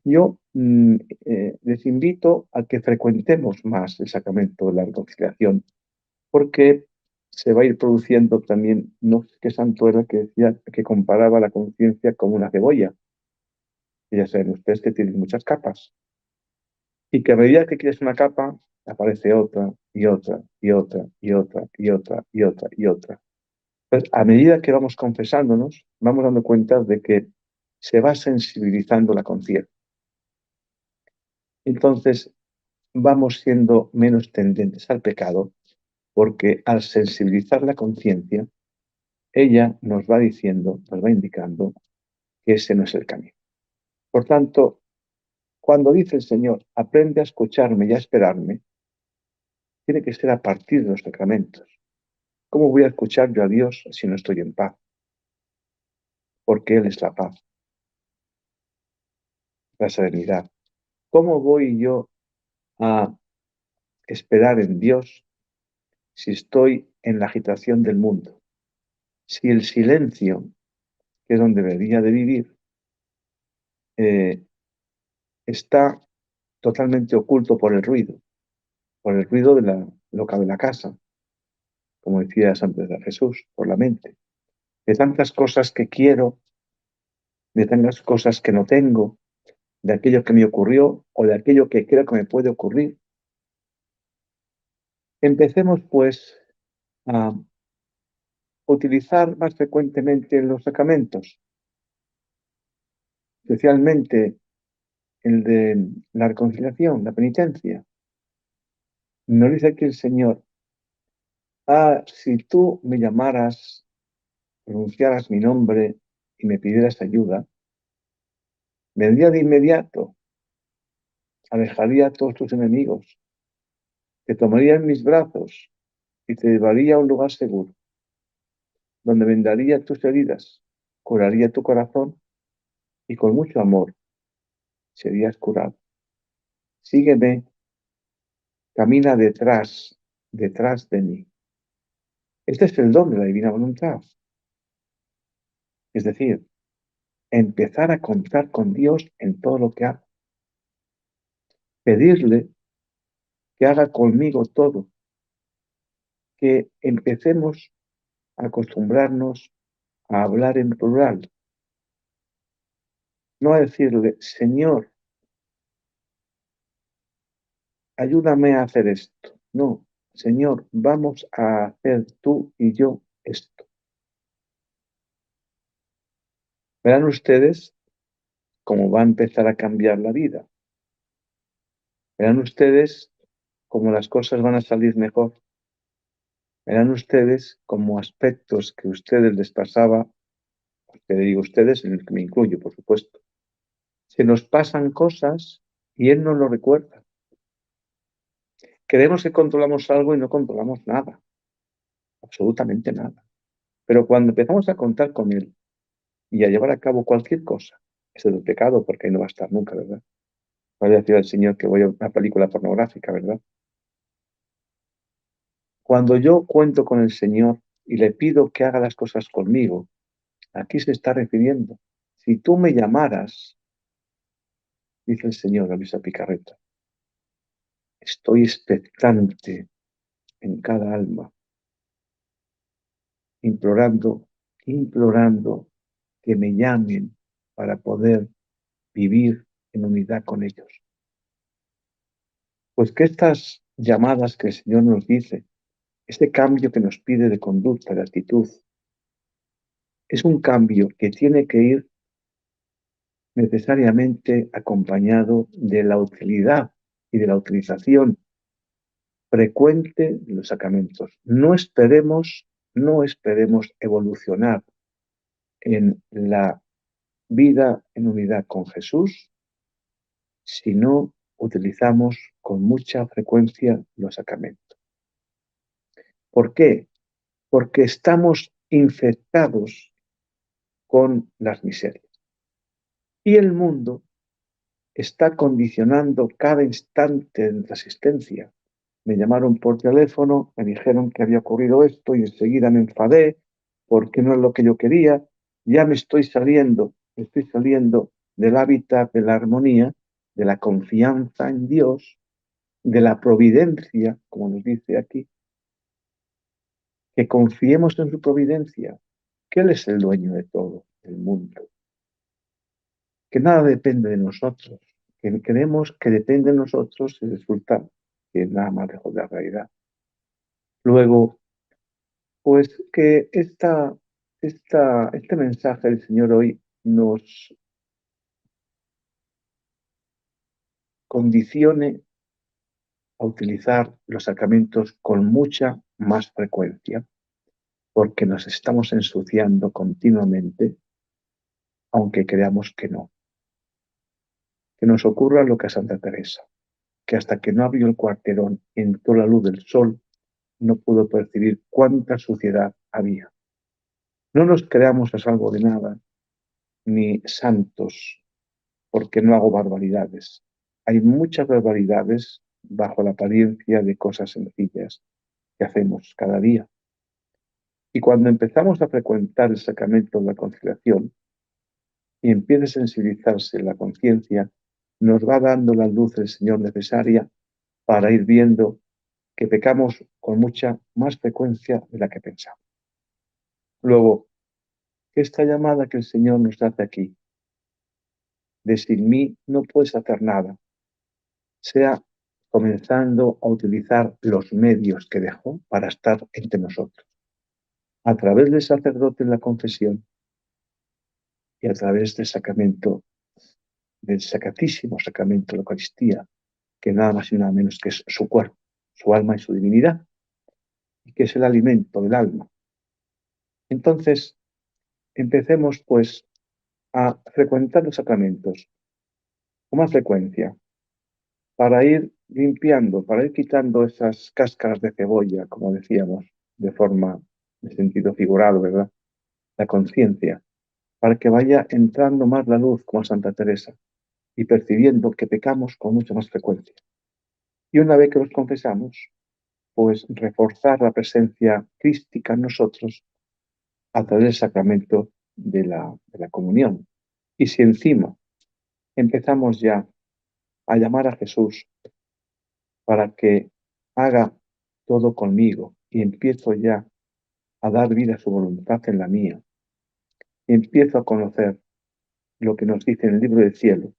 yo les invito a que frecuentemos más el sacramento de la reconciliación, porque se va a ir produciendo también, no sé qué santo era que decía, que comparaba la conciencia como una cebolla. Y ya saben ustedes que tienen muchas capas. Y que a medida que quieres una capa, aparece otra, y otra, y otra, y otra, y otra, y otra, y otra. Entonces, a medida que vamos confesándonos, vamos dando cuenta de que se va sensibilizando la conciencia. Entonces, vamos siendo menos tendentes al pecado, porque al sensibilizar la conciencia, ella nos va diciendo, nos va indicando que ese no es el camino. Por tanto, cuando dice el Señor, aprende a escucharme y a esperarme, tiene que ser a partir de los sacramentos. ¿Cómo voy a escuchar yo a Dios si no estoy en paz? Porque Él es la paz, la serenidad. ¿Cómo voy yo a esperar en Dios si estoy en la agitación del mundo? Si el silencio, que es donde debería de vivir, está totalmente oculto por el ruido de la loca de la casa, como decía San Pedro de Jesús, por la mente, de tantas cosas que quiero, de tantas cosas que no tengo, de aquello que me ocurrió o de aquello que creo que me puede ocurrir. Empecemos, pues, a utilizar más frecuentemente los sacramentos, especialmente el de la reconciliación, la penitencia. Nos dice aquí el Señor: si tú me llamaras, pronunciaras mi nombre y me pidieras ayuda, vendría de inmediato, alejaría a todos tus enemigos, te tomaría en mis brazos y te llevaría a un lugar seguro, donde vendaría tus heridas, curaría tu corazón y con mucho amor serías curado. Sígueme, camina detrás de mí. Este es el don de la divina voluntad. Es decir, empezar a contar con Dios en todo lo que hago. Pedirle que haga conmigo todo. Que empecemos a acostumbrarnos a hablar en plural. No a decirle: Señor, ayúdame a hacer esto. No, Señor, vamos a hacer tú y yo esto. Verán ustedes cómo va a empezar a cambiar la vida. Verán ustedes cómo las cosas van a salir mejor. Verán ustedes cómo aspectos que a ustedes les pasaba, que digo ustedes, en el que me incluyo, por supuesto, se nos pasan cosas y Él no lo recuerda. Creemos que controlamos algo y no controlamos nada, absolutamente nada. Pero cuando empezamos a contar con Él y a llevar a cabo cualquier cosa, eso es el pecado, porque ahí no va a estar nunca, ¿verdad? No voy a decir al Señor que voy a una película pornográfica, ¿verdad? Cuando yo cuento con el Señor y le pido que haga las cosas conmigo, aquí se está refiriendo: si tú me llamaras, dice el Señor a Luisa Picarreta, estoy expectante en cada alma, implorando que me llamen para poder vivir en unidad con ellos. Pues que estas llamadas que el Señor nos dice, este cambio que nos pide de conducta, de actitud, es un cambio que tiene que ir necesariamente acompañado de la utilidad y de la utilización frecuente de los sacramentos. No esperemos evolucionar en la vida en unidad con Jesús si no utilizamos con mucha frecuencia los sacramentos. ¿Por qué? Porque estamos infectados con las miserias. Y el mundo está condicionando cada instante de nuestra existencia. Me llamaron por teléfono, me dijeron que había ocurrido esto y enseguida me enfadé porque no es lo que yo quería. Ya me estoy saliendo del hábitat de la armonía, de la confianza en Dios, de la providencia, como nos dice aquí, que confiemos en su providencia, que Él es el dueño de todo el mundo, que nada depende de nosotros, que creemos que depende de nosotros y resulta que nada más lejos de la realidad. Luego, pues que este mensaje del Señor hoy nos condicione a utilizar los sacramentos con mucha más frecuencia, porque nos estamos ensuciando continuamente, aunque creamos que no. Que nos ocurra lo que a Santa Teresa, que hasta que no abrió el cuarterón y entró la luz del sol, no pudo percibir cuánta suciedad había. No nos creamos a salvo de nada, ni santos, porque no hago barbaridades. Hay muchas barbaridades bajo la apariencia de cosas sencillas que hacemos cada día. Y cuando empezamos a frecuentar el sacramento de la conciliación y empieza a sensibilizarse la conciencia, nos va dando la luz del Señor necesaria para ir viendo que pecamos con mucha más frecuencia de la que pensamos. Luego, esta llamada que el Señor nos hace aquí, de sin mí no puedes hacer nada, sea comenzando a utilizar los medios que dejó para estar entre nosotros, a través del sacerdote en la confesión y a través del sacramento, del sacratísimo sacramento de la Eucaristía, que nada más y nada menos que es su cuerpo, su alma y su divinidad, y que es el alimento del alma. Entonces, empecemos pues a frecuentar los sacramentos con más frecuencia, para ir limpiando, para ir quitando esas cáscaras de cebolla, como decíamos, de forma, de sentido figurado, ¿verdad? La conciencia, para que vaya entrando más la luz, como Santa Teresa, y percibiendo que pecamos con mucha más frecuencia. Y una vez que los confesamos, pues reforzar la presencia crística en nosotros a través del sacramento de la comunión. Y si encima empezamos ya a llamar a Jesús para que haga todo conmigo y empiezo ya a dar vida a su voluntad en la mía, y empiezo a conocer lo que nos dice en el libro del cielo,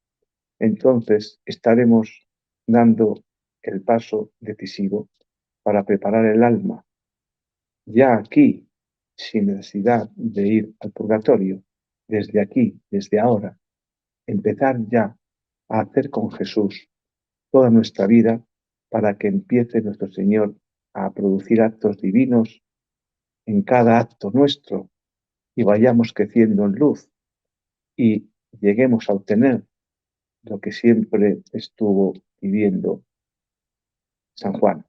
entonces estaremos dando el paso decisivo para preparar el alma, ya aquí, sin necesidad de ir al purgatorio, desde aquí, desde ahora, empezar ya a hacer con Jesús toda nuestra vida para que empiece nuestro Señor a producir actos divinos en cada acto nuestro y vayamos creciendo en luz y lleguemos a obtener lo que siempre estuvo pidiendo San Juan.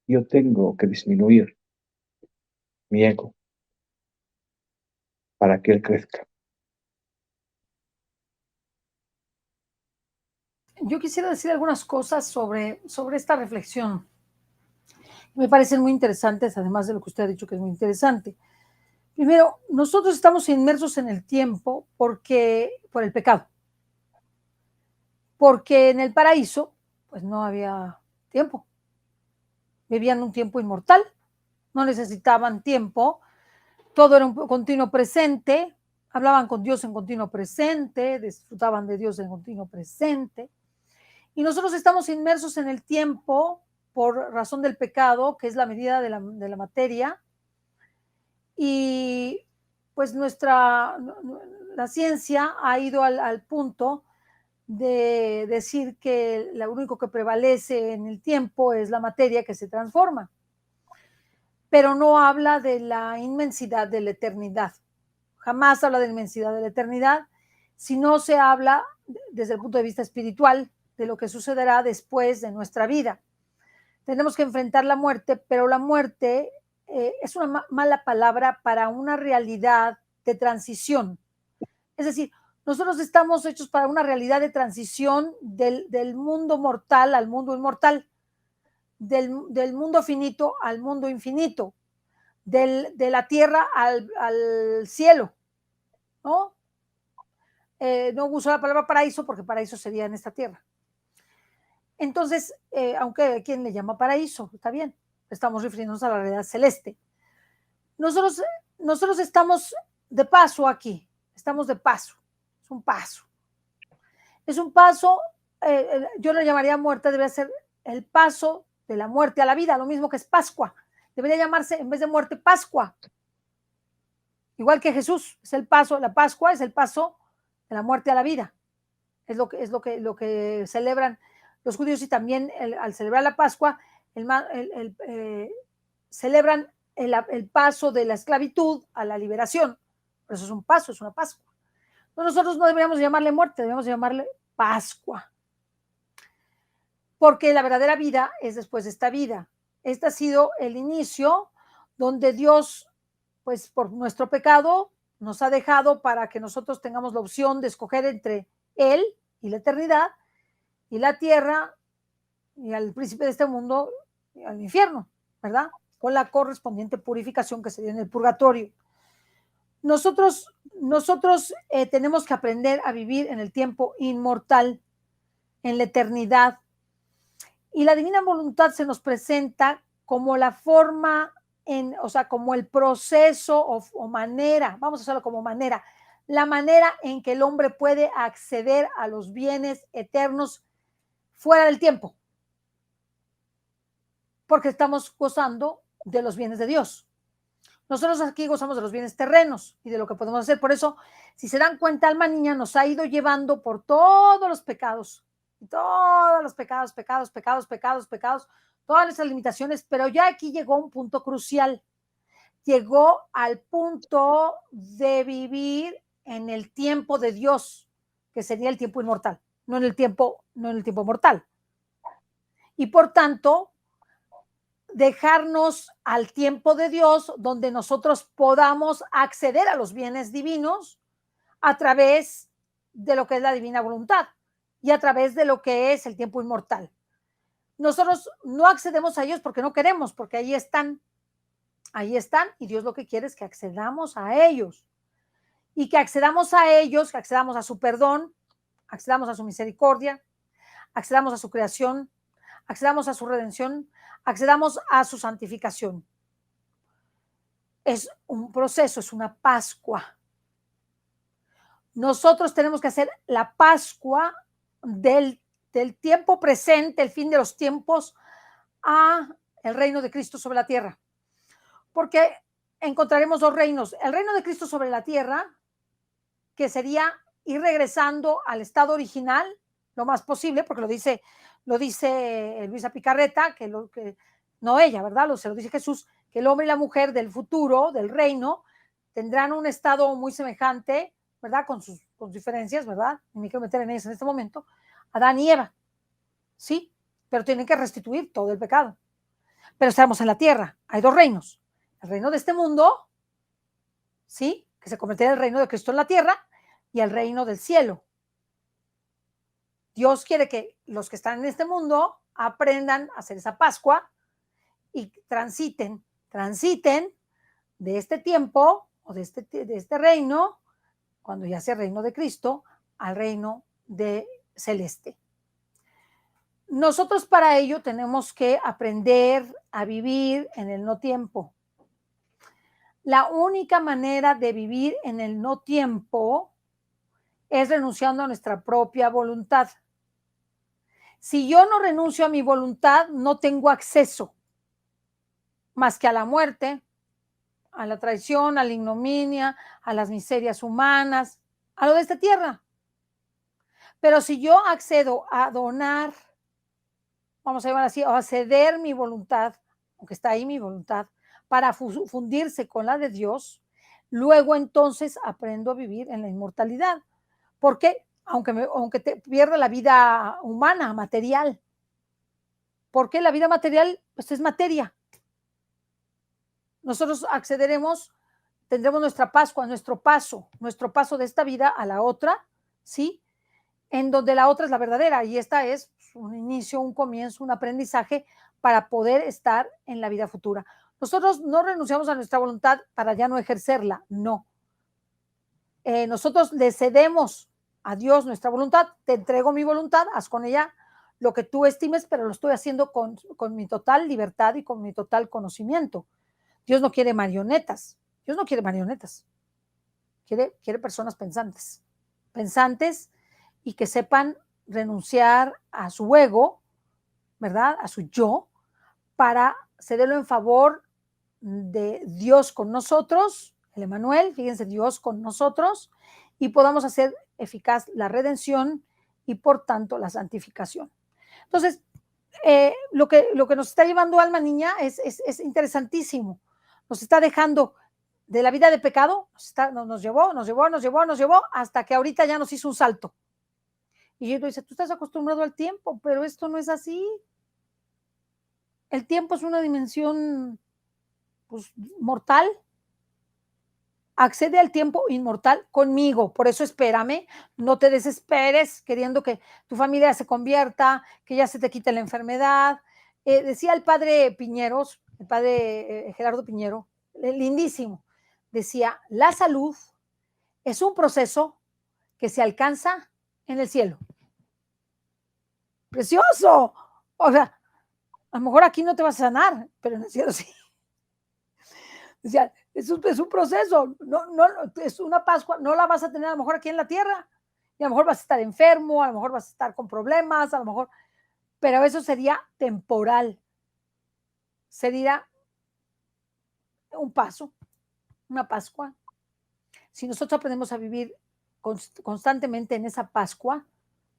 Yo tengo que disminuir mi ego para que él crezca. Yo quisiera decir algunas cosas sobre esta reflexión. Me parecen muy interesantes, además de lo que usted ha dicho que es muy interesante. Primero, nosotros estamos inmersos en el tiempo por el pecado. Porque en el paraíso, pues no había tiempo. Vivían un tiempo inmortal, no necesitaban tiempo, todo era un continuo presente, hablaban con Dios en continuo presente, disfrutaban de Dios en continuo presente. Y nosotros estamos inmersos en el tiempo por razón del pecado, que es la medida de la materia, y pues la ciencia ha ido al punto de decir que lo único que prevalece en el tiempo es la materia que se transforma, pero no habla de la inmensidad de la eternidad. Jamás habla de la inmensidad de la eternidad, sino se habla desde el punto de vista espiritual de lo que sucederá después de nuestra vida. Tenemos que enfrentar la muerte, pero la muerte es una mala palabra para una realidad de transición. Es decir, nosotros estamos hechos para una realidad de transición del mundo mortal al mundo inmortal, del mundo finito al mundo infinito, de la tierra al cielo, ¿no? No uso la palabra paraíso porque paraíso sería en esta tierra. Entonces, aunque quien le llama paraíso, está bien, estamos refiriéndonos a la realidad celeste. Nosotros estamos de paso aquí, estamos de paso, es un paso. Es un paso, yo lo llamaría muerte, debe ser el paso de la muerte a la vida, lo mismo que es Pascua. Debería llamarse, en vez de muerte, Pascua. Igual que Jesús, es el paso, la Pascua es el paso de la muerte a la vida. Es lo que celebran los judíos, y también al celebrar la Pascua, celebran el paso de la esclavitud a la liberación. Por eso es un paso, es una Pascua. Nosotros no deberíamos llamarle muerte, deberíamos llamarle Pascua. Porque la verdadera vida es después de esta vida. Este ha sido el inicio donde Dios, pues por nuestro pecado, nos ha dejado para que nosotros tengamos la opción de escoger entre Él y la eternidad, y la tierra, y al príncipe de este mundo, y al infierno, ¿verdad? Con la correspondiente purificación que sería en el purgatorio. Nosotros tenemos que aprender a vivir en el tiempo inmortal, en la eternidad. Y la divina voluntad se nos presenta como la forma, o sea, como el proceso o manera, vamos a hacerlo como manera, la manera en que el hombre puede acceder a los bienes eternos fuera del tiempo. porque estamos gozando de los bienes de Dios. Nosotros aquí gozamos de los bienes terrenos y de lo que podemos hacer. Por eso, si se dan cuenta, Alma Niña nos ha ido llevando por todos los pecados, todas nuestras limitaciones, pero ya aquí llegó un punto crucial. Llegó al punto de vivir en el tiempo de Dios, que sería el tiempo inmortal, no en el tiempo mortal. Y por tanto, dejarnos al tiempo de Dios, donde nosotros podamos acceder a los bienes divinos a través de lo que es la divina voluntad y a través de lo que es el tiempo inmortal. Nosotros no accedemos a ellos porque no queremos, porque ahí están, y Dios lo que quiere es que accedamos a ellos, y que accedamos a ellos, que accedamos a su perdón, accedamos a su misericordia, accedamos a su creación, accedamos a su redención, accedamos a su santificación. Es un proceso, es una Pascua. Nosotros tenemos que hacer la Pascua del tiempo presente, el fin de los tiempos, a el reino de Cristo sobre la tierra. Porque encontraremos dos reinos. El reino de Cristo sobre la tierra, que sería ir regresando al estado original lo más posible, porque lo dice Luisa Picarreta, que no ella, ¿verdad? Se lo dice Jesús, que el hombre y la mujer del futuro, del reino, tendrán un estado muy semejante, ¿verdad? Con sus diferencias, ¿verdad? Y me quiero meter en ellas en este momento. Adán y Eva, ¿sí? Pero tienen que restituir todo el pecado. Pero estamos en la tierra, hay dos reinos. El reino de este mundo, ¿sí? Que se convertirá en el reino de Cristo en la tierra, y el reino del cielo. Dios quiere que los que están en este mundo aprendan a hacer esa Pascua y transiten de este tiempo o de este reino, cuando ya sea el reino de Cristo, al reino de celeste. Nosotros para ello tenemos que aprender a vivir en el no tiempo. La única manera de vivir en el no tiempo es renunciando a nuestra propia voluntad. Si yo no renuncio a mi voluntad, no tengo acceso más que a la muerte, a la traición, a la ignominia, a las miserias humanas, a lo de esta tierra. Pero si yo accedo a donar, vamos a llamar así, o a ceder mi voluntad, aunque está ahí mi voluntad, para fundirse con la de Dios, luego entonces aprendo a vivir en la inmortalidad. ¿Por qué? Aunque te pierda la vida humana, material. Porque la vida material, pues es materia. Nosotros tendremos nuestra Pascua, nuestro paso de esta vida a la otra, ¿sí? En donde la otra es la verdadera, y esta es un inicio, un comienzo, un aprendizaje para poder estar en la vida futura. Nosotros no renunciamos a nuestra voluntad para ya no ejercerla, no. Nosotros le cedemos a Dios nuestra voluntad, te entrego mi voluntad, haz con ella lo que tú estimes, pero lo estoy haciendo con mi total libertad y con mi total conocimiento. Dios no quiere marionetas, quiere personas pensantes y que sepan renunciar a su ego, ¿verdad? A su yo, para cederlo en favor de Dios con nosotros, el Emmanuel, fíjense, Dios con nosotros, y podamos hacer eficaz la redención y por tanto la santificación. Entonces, lo que nos está llevando Alma Niña es interesantísimo. Nos está dejando de la vida de pecado, nos llevó hasta que ahorita ya nos hizo un salto. Y yo dice, tú estás acostumbrado al tiempo, pero esto no es así. El tiempo es una dimensión, pues, mortal. Accede al tiempo inmortal conmigo, por eso espérame, no te desesperes queriendo que tu familia se convierta, que ya se te quite la enfermedad. Decía el padre Piñeros, el padre Gerardo Piñero, lindísimo, decía, la salud es un proceso que se alcanza en el cielo. ¡Precioso! O sea, a lo mejor aquí no te vas a sanar, pero en el cielo sí. Decía, es un proceso, no, es una Pascua, no la vas a tener a lo mejor aquí en la tierra, y a lo mejor vas a estar enfermo, a lo mejor vas a estar con problemas, a lo mejor, pero eso sería temporal. sería un paso, una Pascua. Si nosotros aprendemos a vivir constantemente en esa Pascua,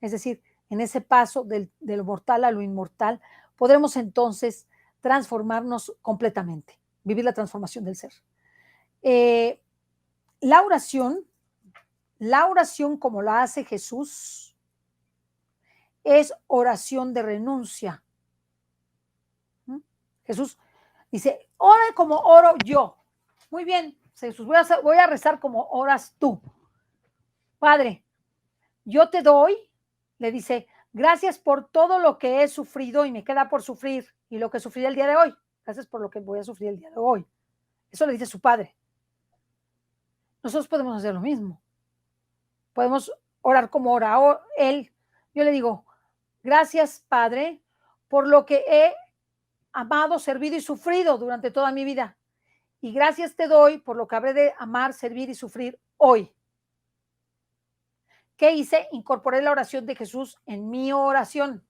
es decir, en ese paso de lo mortal a lo inmortal, podremos entonces transformarnos completamente, vivir la transformación del ser. La oración como la hace Jesús, es oración de renuncia. Jesús dice, ore como oro yo. Muy bien, Jesús, voy a rezar como oras tú. Padre, yo te doy, le dice, gracias por todo lo que he sufrido y me queda por sufrir y lo que sufrí el día de hoy. Gracias por lo que voy a sufrir el día de hoy. Eso le dice su padre. Nosotros podemos hacer lo mismo. Podemos orar como ora él. Yo le digo, gracias, Padre, por lo que he amado, servido y sufrido durante toda mi vida. Y gracias te doy por lo que habré de amar, servir y sufrir hoy. ¿Qué hice? Incorporé la oración de Jesús en mi oración.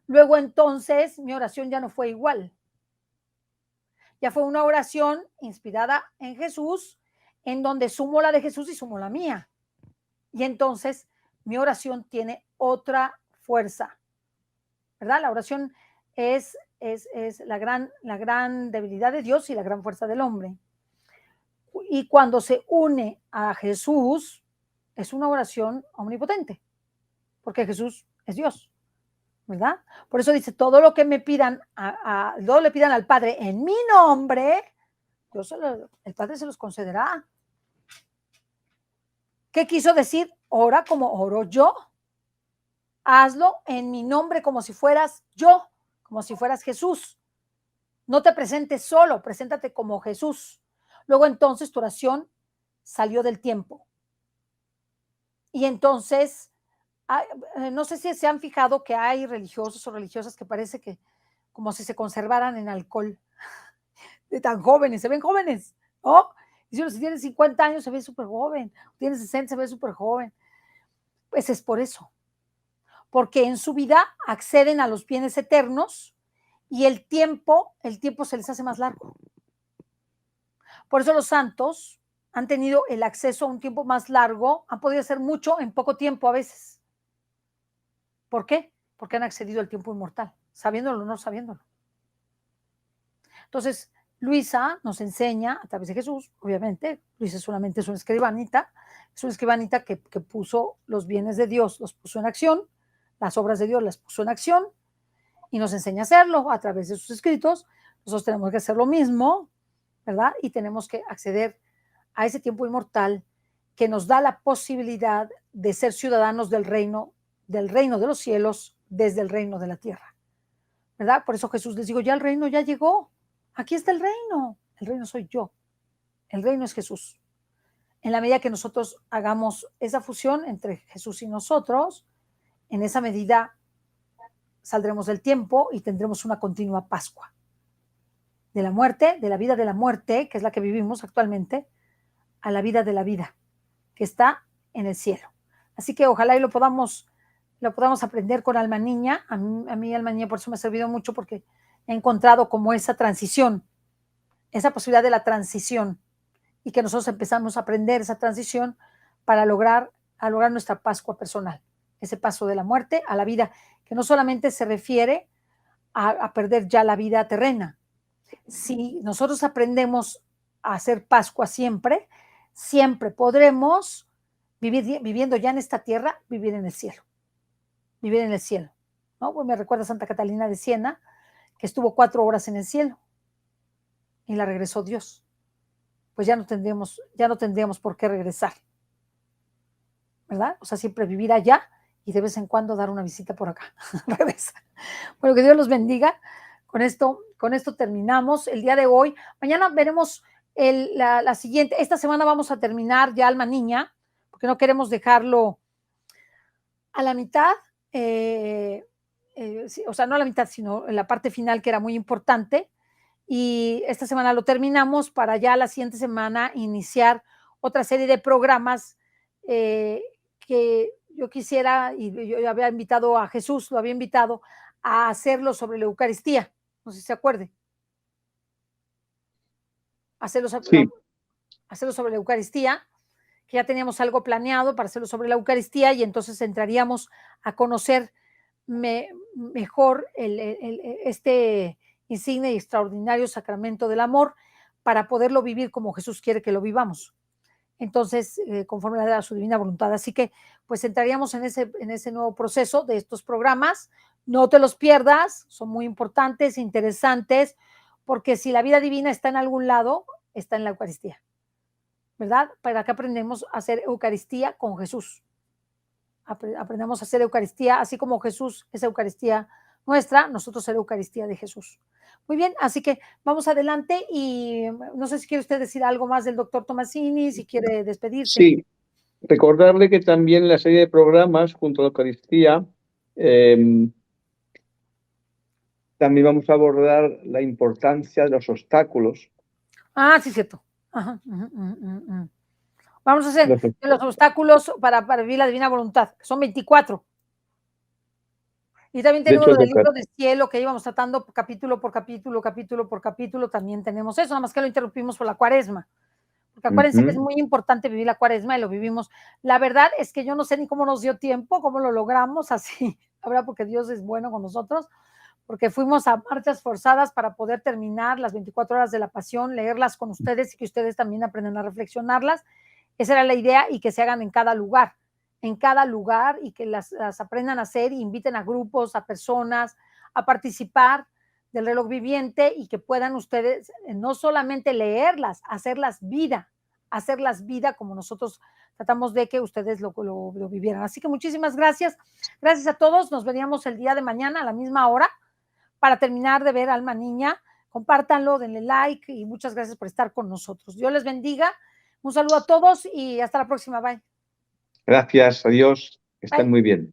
Luego entonces mi oración ya no fue igual. Ya fue una oración inspirada en Jesús, en donde sumo la de Jesús y sumo la mía. Y entonces mi oración tiene otra fuerza, ¿verdad? La oración es la gran debilidad de Dios y la gran fuerza del hombre. Y cuando se une a Jesús, es una oración omnipotente, porque Jesús es Dios, ¿verdad? Por eso dice, todo lo que me pidan, todo le pidan al Padre en mi nombre, el Padre se los concederá. ¿Qué quiso decir? Ora como oro yo. Hazlo en mi nombre como si fueras yo, como si fueras Jesús. No te presentes solo, preséntate como Jesús. Luego entonces tu oración salió del tiempo. Y entonces, no sé si se han fijado que hay religiosos o religiosas que parece que como si se conservaran en alcohol, de tan jóvenes, se ven jóvenes, ¿no? Y si tiene 50 años se ve súper joven, tiene 60 se ve súper joven. Pues es por eso, porque en su vida acceden a los bienes eternos y el tiempo se les hace más largo. Por eso los santos han tenido el acceso a un tiempo más largo, han podido hacer mucho en poco tiempo a veces. ¿Por qué? Porque han accedido al tiempo inmortal, sabiéndolo o no sabiéndolo. Entonces, Luisa nos enseña a través de Jesús, obviamente, Luisa solamente es una escribanita que puso los bienes de Dios, los puso en acción, las obras de Dios las puso en acción y nos enseña a hacerlo a través de sus escritos. Nosotros tenemos que hacer lo mismo, ¿verdad? Y tenemos que acceder a ese tiempo inmortal que nos da la posibilidad de ser ciudadanos del reino de los cielos desde el reino de la tierra, ¿verdad? Por eso Jesús les digo, ya el reino ya llegó, aquí está el reino soy yo, el reino es Jesús. En la medida que nosotros hagamos esa fusión entre Jesús y nosotros, en esa medida saldremos del tiempo y tendremos una continua Pascua. De la muerte, de la vida de la muerte, que es la que vivimos actualmente, a la vida de la vida, que está en el cielo. Así que ojalá y lo podamos aprender con Alma Niña. A mí Alma Niña por eso me ha servido mucho, porque he encontrado como esa transición, esa posibilidad de la transición, y que nosotros empezamos a aprender esa transición para lograr nuestra Pascua personal, ese paso de la muerte a la vida, que no solamente se refiere a perder ya la vida terrena. Si nosotros aprendemos a hacer Pascua siempre podremos viviendo ya en esta tierra, vivir en el cielo, ¿no? Pues me recuerda a Santa Catalina de Siena, que estuvo 4 horas en el cielo y la regresó Dios. Pues ya no tendríamos por qué regresar, ¿verdad? O sea, siempre vivir allá y de vez en cuando dar una visita por acá. Regresa. Bueno, que Dios los bendiga. Con esto terminamos el día de hoy. Mañana veremos la siguiente. Esta semana vamos a terminar ya Alma Niña, porque no queremos dejarlo a la mitad. O sea, no a la mitad, sino en la parte final, que era muy importante. Y esta semana lo terminamos para ya la siguiente semana iniciar otra serie de programas que yo quisiera, y yo había invitado a Jesús, lo había invitado a hacerlo sobre la Eucaristía, no sé si se acuerde. Hacerlo Sí. sobre la Eucaristía, que ya teníamos algo planeado para hacerlo sobre la Eucaristía y entonces entraríamos a conocer mejor este insigne y extraordinario sacramento del amor para poderlo vivir como Jesús quiere que lo vivamos. Entonces, conforme a su divina voluntad. Así que, pues entraríamos en ese nuevo proceso de estos programas. No te los pierdas, son muy importantes, interesantes, porque si la vida divina está en algún lado, está en la Eucaristía, ¿verdad? Para que aprendemos a hacer Eucaristía con Jesús. Aprendamos a hacer Eucaristía, así como Jesús es Eucaristía nuestra, nosotros ser Eucaristía de Jesús. Muy bien, así que vamos adelante y no sé si quiere usted decir algo más del doctor Tomasini, si quiere despedirse. Sí, recordarle que también la serie de programas junto a la Eucaristía también vamos a abordar la importancia de los obstáculos. Ah, sí, cierto. Ajá, Vamos a hacer los obstáculos para vivir la divina voluntad, que son 24. Y también tenemos lo del libro del cielo, que íbamos tratando capítulo por capítulo, capítulo por capítulo, también tenemos eso, nada más que lo interrumpimos por la cuaresma. Porque acuérdense que es muy importante vivir la cuaresma y lo vivimos. La verdad es que yo no sé ni cómo nos dio tiempo, cómo lo logramos así, la verdad, porque Dios es bueno con nosotros, porque fuimos a marchas forzadas para poder terminar las 24 horas de la pasión, leerlas con ustedes y que ustedes también aprendan a reflexionarlas. Esa era la idea y que se hagan en cada lugar y que las aprendan a hacer y inviten a grupos, a personas a participar del reloj viviente y que puedan ustedes no solamente leerlas, hacerlas vida como nosotros tratamos de que ustedes lo vivieran. Así que muchísimas gracias. Gracias a todos. Nos veríamos el día de mañana a la misma hora para terminar de ver Alma Niña. Compártanlo, denle like y muchas gracias por estar con nosotros. Dios les bendiga. Un saludo a todos y hasta la próxima. Bye. Gracias, adiós. Que estén muy bien.